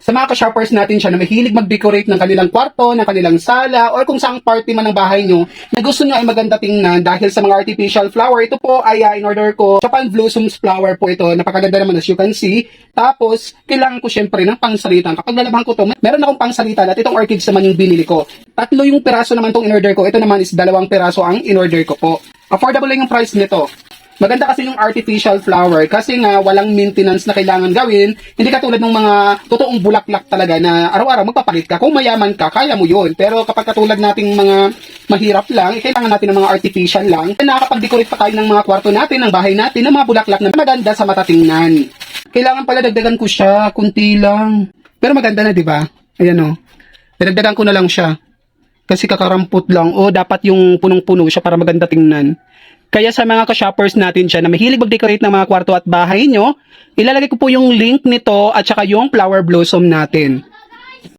sa mga ka-shoppers natin siya na mahilig mag-decorate ng kanilang kwarto, ng kanilang sala, or kung saang party man ng bahay nyo, na gusto nyo ay maganda tingnan dahil sa mga artificial flower. Ito po ay in-order ko, Japan Blossoms flower po ito. Napakaganda naman as you can see. Tapos, kailangan ko syempre ng pangsalitan. Kapag nalabahan ko to, meron akong pangsalitan at itong orchids naman yung binili ko. 3 yung piraso naman itong in-order ko. Ito naman is 2 piraso ang in-order ko po. Affordable lang yung price nito. Maganda kasi yung artificial flower kasi nga walang maintenance na kailangan gawin. Hindi katulad ng mga totoong bulaklak talaga na araw-araw magpapalit ka. Kung mayaman ka, kaya mo yun. Pero kapag katulad nating mga mahirap lang, kailangan natin ng mga artificial lang. Nakakapag-decorate pa tayo ng mga kwarto natin, ng bahay natin, ng mga bulaklak na maganda sa mata tingnan. Kailangan pala dagdagan ko siya, kunti lang. Pero maganda na, di ba? Ayan o. Dagdagan ko na lang siya. Kasi kakarampot lang. O, dapat yung punong-puno siya para maganda tingnan. Kaya sa mga ka-shoppers natin siya na mahilig mag-decorate ng mga kwarto at bahay nyo, ilalagay ko po yung link nito at saka yung flower blossom natin.